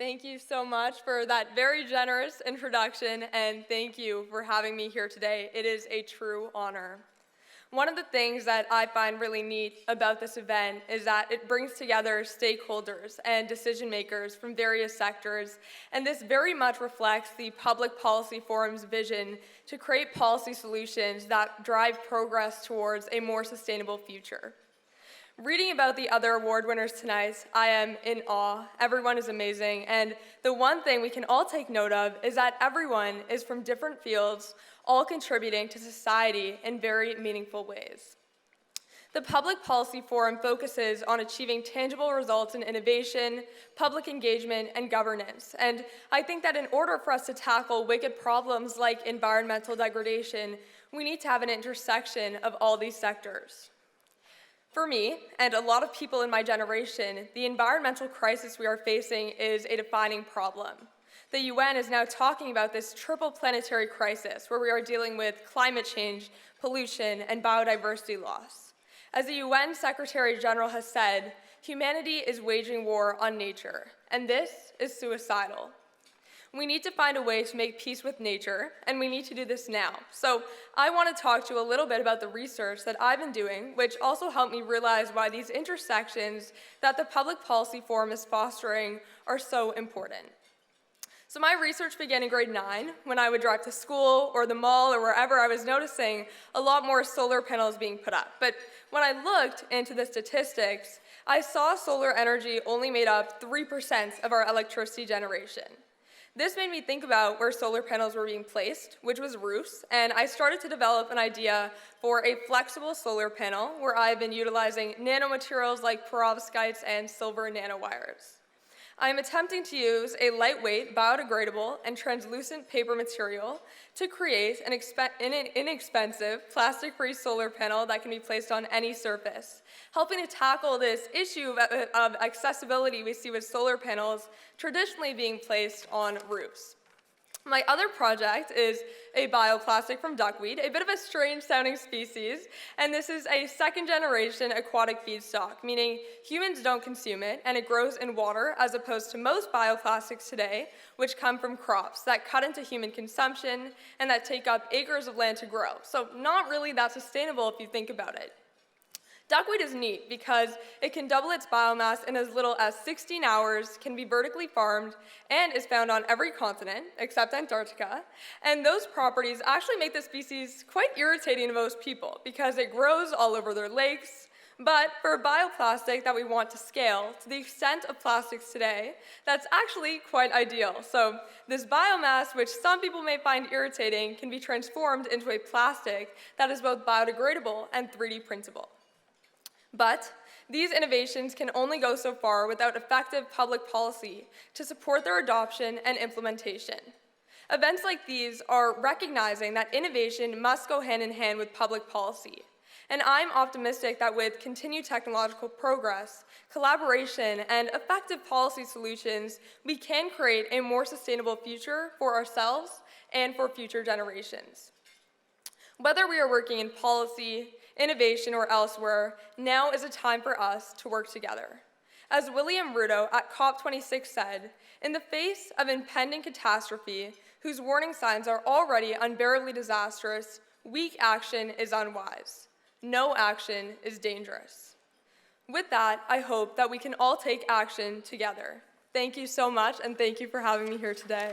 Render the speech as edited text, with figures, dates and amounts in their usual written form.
Thank you so much for that very generous introduction, and thank you for having me here today. It is a true honor. One of the things that I find really neat about this event is that it brings together stakeholders and decision makers from various sectors, and this very much reflects the Public Policy Forum's vision to create policy solutions that drive progress towards a more sustainable future. Reading about the other award winners tonight, I am in awe. Everyone is amazing, and the one thing we can all take note of is that everyone is from different fields, all contributing to society in very meaningful ways. The Public Policy Forum focuses on achieving tangible results in innovation, public engagement, and governance. And I think that in order for us to tackle wicked problems like environmental degradation, we need to have an intersection of all these sectors. For me, and a lot of people in my generation, the environmental crisis we are facing is a defining problem. The UN is now talking about this triple planetary crisis where we are dealing with climate change, pollution, and biodiversity loss. As the UN Secretary General has said, humanity is waging war on nature, and this is suicidal. We need to find a way to make peace with nature, and we need to do this now. So I want to talk to you a little bit about the research that I've been doing, which also helped me realize why these intersections that the Public Policy Forum is fostering are so important. So my research began in grade 9 when I would drive to school or the mall or wherever I was noticing a lot more solar panels being put up. But when I looked into the statistics, I saw solar energy only made up 3% of our electricity generation. This made me think about where solar panels were being placed, which was roofs, and I started to develop an idea for a flexible solar panel where I've been utilizing nanomaterials like perovskites and silver nanowires. I am attempting to use a lightweight, biodegradable, and translucent paper material to create an inexpensive, plastic-free solar panel that can be placed on any surface, helping to tackle this issue of accessibility we see with solar panels traditionally being placed on roofs. My other project is a bioplastic from duckweed, a bit of a strange-sounding species, and this is a second-generation aquatic feedstock, meaning humans don't consume it, and it grows in water as opposed to most bioplastics today, which come from crops that cut into human consumption and that take up acres of land to grow. So not really that sustainable if you think about it. Duckweed is neat because it can double its biomass in as little as 16 hours, can be vertically farmed, and is found on every continent except Antarctica. And those properties actually make the species quite irritating to most people because it grows all over their lakes. But for a bioplastic that we want to scale to the extent of plastics today, that's actually quite ideal. So this biomass, which some people may find irritating, can be transformed into a plastic that is both biodegradable and 3D printable. But these innovations can only go so far without effective public policy to support their adoption and implementation. Events like these are recognizing that innovation must go hand in hand with public policy. And I'm optimistic that with continued technological progress, collaboration, and effective policy solutions, we can create a more sustainable future for ourselves and for future generations. Whether we are working in policy, innovation, or elsewhere, now is a time for us to work together. As William Ruto at COP26 said, in the face of impending catastrophe, whose warning signs are already unbearably disastrous, weak action is unwise. No action is dangerous. With that, I hope that we can all take action together. Thank you so much, and thank you for having me here today.